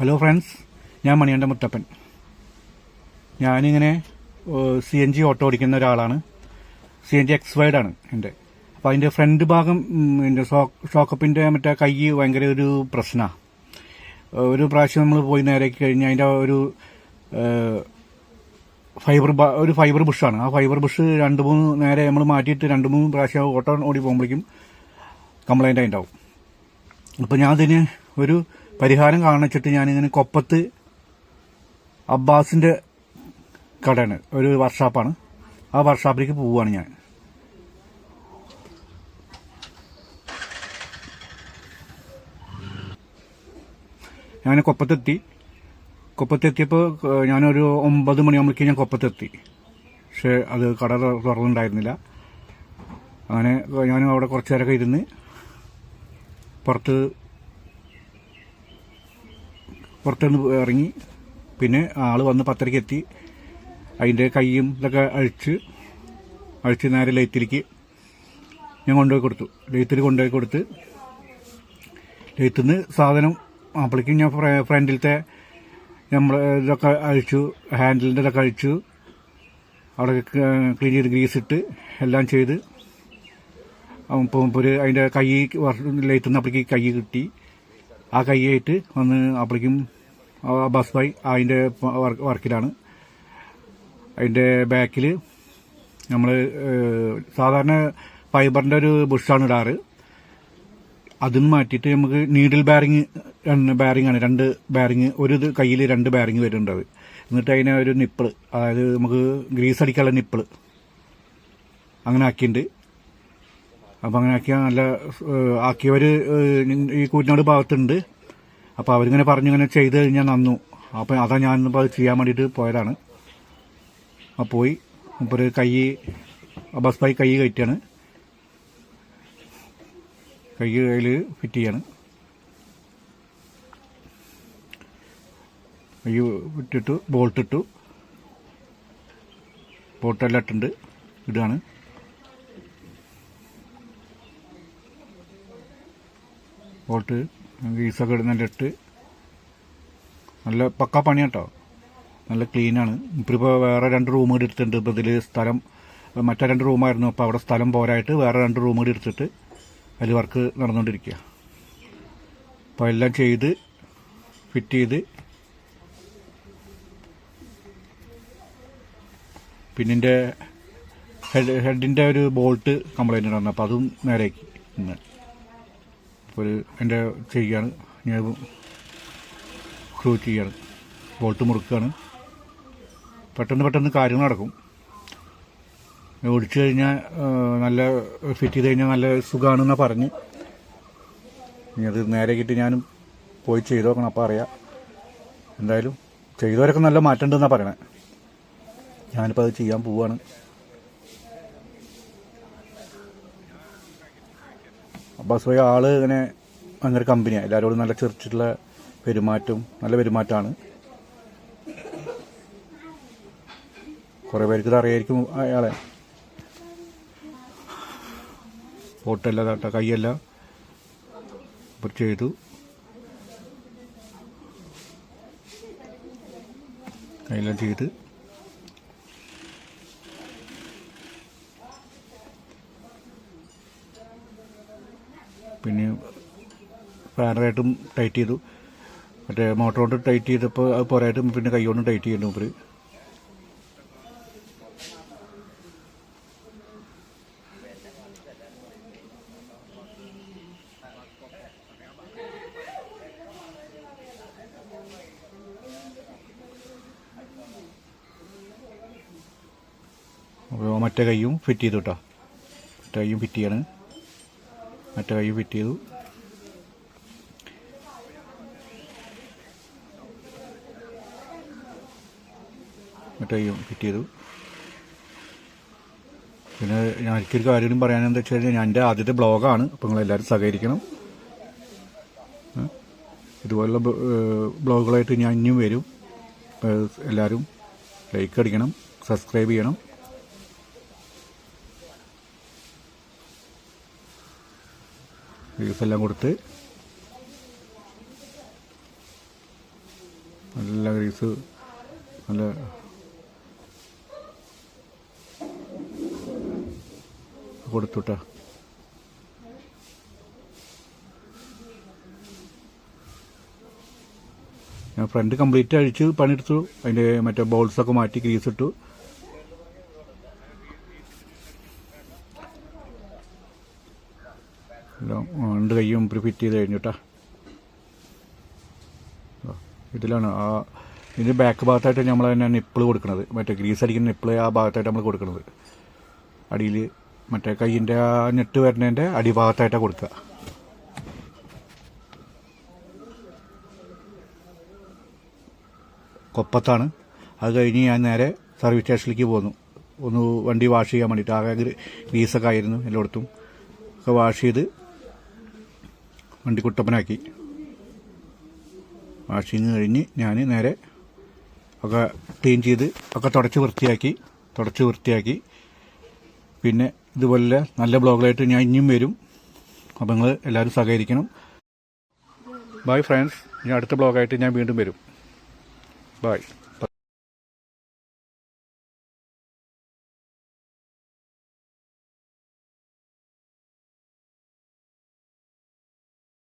Hello friends, ഞാൻ മണികണ്ഠൻ മുത്തപ്പൻ. ഞാനിങ്ങനെ CNG auto ഓടിക്കുന്ന ഒരാളാണ്. CNG എക്സ്വൈഡ് ആണ് എൻ്റെ. അപ്പോൾ അതിൻ്റെ ഫ്രണ്ട് ഭാഗം എൻ്റെ ഷോക്കപ്പിൻ്റെ മറ്റേ കൈ ഭയങ്കര ഒരു പ്രശ്നമാണ്. ഒരു പ്രാവശ്യം നമ്മൾ പോയി നേരേക്ക് കഴിഞ്ഞ് അതിൻ്റെ ഒരു ഫൈബർ ബുഷാണ്. ആ ഫൈബർ ബുഷ് 2-3 നേരെ നമ്മൾ മാറ്റിയിട്ട് 2-3 പ്രാവശ്യം ഓട്ടോ ഓടി പോകുമ്പോഴേക്കും കംപ്ലൈൻ്റ് ആയിട്ടുണ്ടാവും. അപ്പോൾ ഞാൻ അതിന് ഒരു പരിഹാരം കാണിച്ചിട്ട് ഞാനിങ്ങനെ കൊപ്പത്ത് അബ്ബാസിൻ്റെ കടയാണ്, ഒരു വർക്ക്ഷോപ്പാണ്. ആ വർക്ക്ഷോപ്പിലേക്ക് പോവുകയാണ് ഞാൻ. കൊപ്പത്തെത്തിയപ്പോൾ ഞാനൊരു 9 മണിയാകുമ്പോഴേക്കും ഞാൻ കൊപ്പത്തെത്തി. പക്ഷേ അത് കട തുറന്നുണ്ടായിരുന്നില്ല. അങ്ങനെ ഞാൻ അവിടെ കുറച്ച് നേരമൊക്കെ ഇരുന്ന് പുറത്തുനിന്ന് ഇറങ്ങി. പിന്നെ ആള് വന്ന് 10:30 എത്തി. അതിൻ്റെ കൈയും ഇതൊക്കെ അഴിച്ച് നേരെ ലെയ്ത്തിലേക്ക് ഞാൻ കൊണ്ടുപോയി കൊടുത്തു. ലെയ്ത്തിൽ നിന്ന് സാധനം അപ്പോഴേക്കും ഞാൻ ഫ്രണ്ടിലത്തെ നമ്മൾ ഇതൊക്കെ അഴിച്ചു, ഹാൻഡിലിൻ്റെ ഇതൊക്കെ അഴിച്ചു, അവിടെ ക്ലീൻ ചെയ്ത് ഗ്രീസിട്ട് എല്ലാം ചെയ്ത് ഇപ്പോൾ അതിൻ്റെ കൈ ലെയ്ത്തിൽ നിന്ന് അപ്പോഴേക്ക് കൈ കിട്ടി. ആ കൈയായിട്ട് വന്ന് അപ്പോഴേക്കും ബസ് ബൈ അതിൻ്റെ വർക്കിലാണ്. അതിൻ്റെ ബാക്കിൽ നമ്മൾ സാധാരണ ഫൈബറിൻ്റെ ഒരു ബുഷാണ് ഇടാറ്. അതിന് മാറ്റിയിട്ട് നമുക്ക് നീഡിൽ ബാരിങ് ആണ്, 2 ബാരിങ്, ഒരു കയ്യിൽ 2 ബാരിങ് വരുന്നുണ്ട്. എന്നിട്ട് അതിനെ ഒരു നിപ്പിള്, അതായത് നമുക്ക് ഗ്രീസ് അടിക്കാനുള്ള നിപ്പിള് അങ്ങനെ ആക്കിയിട്ടുണ്ട്. അപ്പം അങ്ങനെ ആക്കിയവർ ഈ കൂറ്റനാട് ഭാഗത്തുണ്ട്. അപ്പോൾ അവരിങ്ങനെ പറഞ്ഞിങ്ങനെ ചെയ്ത് കഴിഞ്ഞാൽ നന്നു. അപ്പം അതാ ഞാനിപ്പോൾ അത് ചെയ്യാൻ വേണ്ടിയിട്ട് പോയതാണ്. പോയി ഇപ്പോൾ ഒരു ബസ് ബൈ കൈ കയറ്റിയാണ്, കയ്യിൽ ഫിറ്റ് ചെയ്യാണ്. കൈ വിട്ടിട്ടു, ബോൾട്ടിട്ടു, ബോൾട്ടെല്ലാം ഇട്ടുണ്ട്, ഇടാണ്. ബോൾട്ട് ഗീസൊക്കെ ഇടുന്നതിലിട്ട് നല്ല പക്കാ പണി കേട്ടോ, നല്ല ക്ലീനാണ്. ഇപ്പോൾ വേറെ 2 റൂം കൂടി എടുത്തിട്ടുണ്ട്. ഇപ്പോൾ ഇതിൽ സ്ഥലം മറ്റേ 2 റൂമായിരുന്നു, അപ്പോൾ അവിടെ സ്ഥലം പോരായിട്ട് വേറെ 2 റൂം കൂടി എടുത്തിട്ട് അതിൽ വർക്ക് നടന്നുകൊണ്ടിരിക്കുക. അപ്പോൾ എല്ലാം ചെയ്ത് ഫിറ്റ് ചെയ്ത് പിന്നെ ഹെഡിൻ്റെ ഒരു ബോൾട്ട് കംപ്ലൈൻറ്റ് ഉണ്ടായിരുന്നു. അപ്പോൾ അതും നേരെയാക്കി ഇന്ന്. അപ്പോൾ എൻ്റെ ചെയ്യാണ്, ഞാൻ സ്ക്രൂ ചെയ്യാണ്, ബോൾട്ട് മുറുക്കുകയാണ്. പെട്ടെന്ന് കാര്യങ്ങൾ നടക്കും. ഓടിച്ചു കഴിഞ്ഞാൽ നല്ല ഫിറ്റ് ചെയ്ത് കഴിഞ്ഞാൽ നല്ല സുഖമാണെന്നാണ് പറഞ്ഞ്. ഇനി അത് നേരെയാക്കിയിട്ട് ഞാനും പോയി ചെയ്ത് നോക്കണം, അപ്പോൾ അറിയാം. എന്തായാലും ചെയ്തവരൊക്കെ നല്ല മാറ്റം ഉണ്ടെന്നാണ് പറയണേ. ഞാനിപ്പോൾ അത് ചെയ്യാൻ പോവുകയാണ്. ബസ് പോയ ആള് ഇങ്ങനെ ഭയങ്കര കമ്പനിയാണ്, എല്ലാവരോടും നല്ല ചെറിച്ചിട്ടുള്ള നല്ല പെരുമാറ്റമാണ്. കുറേ പേർക്ക് ഇത് അറിയായിരിക്കും അയാളെ. ഫോട്ടല്ല കേട്ടോ, കൈയല്ല ഇപ്പോൾ ചെയ്തു. കൈയെല്ലാം ചെയ്ത് പിന്നെ ഫാനറായിട്ടും ടൈറ്റ് ചെയ്തു. മറ്റേ മോട്ടർ കൊണ്ട് ടൈറ്റ് ചെയ്തപ്പോൾ അത് പോരായിട്ടും പിന്നെ കൈ കൊണ്ട് ടൈറ്റ് ചെയ്യുന്നു മൂപ്പര്. അപ്പോൾ മറ്റേ കൈയും ഫിറ്റ് ചെയ്തു കേട്ടോ, മറ്റേ കൈയും ഫിറ്റ് ചെയ്യാണ്. മറ്റേ കൈ ഫിറ്റ് ചെയ്തു. പിന്നെ ഞാൻ എനിക്കൊരു കാര്യം പറയാനെന്താ വെച്ച് കഴിഞ്ഞാൽ, ഞാൻ എൻ്റെ ആദ്യത്തെ ബ്ലോഗാണ്. അപ്പോൾ നിങ്ങളെല്ലാവരും സഹകരിക്കണം. ഇതുപോലുള്ള ബ്ലോഗുകളായിട്ട് ഞാൻ ഇനിയും വരും. എല്ലാവരും ലൈക്ക് അടിക്കണം, സബ്സ്ക്രൈബ് ചെയ്യണം. വ്യൂസ് എല്ലാം കൊടുത്ത് നല്ല ഗ്രീസ് നല്ല കൊടുത്തുട്ടാ. ഞാൻ ഫ്രണ്ട് കംപ്ലീറ്റ് അഴിച്ച് പണിയെടുത്തു. അതിൻ്റെ മറ്റേ ബോൾസൊക്കെ മാറ്റി ഗ്രീസ് ഇട്ടു. എല്ലാം രണ്ട് കയ്യും ഫിറ്റ് ചെയ്ത് കഴിഞ്ഞിട്ടാ. ഇതിലാണ് ഇതിൻ്റെ ബാക്ക് ഭാഗത്തായിട്ട് നമ്മൾ തന്നെ നിപ്പിൾ കൊടുക്കുന്നത്. മറ്റേ ഗ്രീസ് അടിക്കുന്ന നിപ്പിൾ ആ ഭാഗത്തായിട്ട് നമ്മൾ കൊടുക്കുന്നത്. അടിയിൽ മറ്റേ കയ്യിൻ്റെ ആ ഞെട്ട് വരുന്നതിൻ്റെ അടിഭാഗത്തായിട്ടാണ് കൊടുക്കുക. കൊപ്പത്താണ്. അത് കഴിഞ്ഞ് ഞാൻ നേരെ സർവീസ് സ്റ്റേഷനിലേക്ക് പോന്നു. ഒന്ന് വണ്ടി വാഷ് ചെയ്യാൻ വേണ്ടിയിട്ട്. ആകെ ഗ്രീസൊക്കെ ആയിരുന്നു എല്ലായിടത്തും. ഒക്കെ വാഷ് ചെയ്ത് വണ്ടി കുട്ടപ്പനാക്കി. വാഷിങ് കഴിഞ്ഞ് ഞാൻ നേരെ ഒക്കെ ക്ലീൻ ചെയ്ത് ഒക്കെ തുടച്ച് വൃത്തിയാക്കി. പിന്നെ ഇതുപോലെ നല്ല ബ്ലോഗുകളായിട്ട് ഞാൻ ഇനിയും വരും. അപ്പോൾ നിങ്ങൾ എല്ലാവരും സഹകരിക്കണം. Bye friends. ഇനി അടുത്ത ബ്ലോഗായിട്ട് ഞാൻ വീണ്ടും വരും. ബൈ.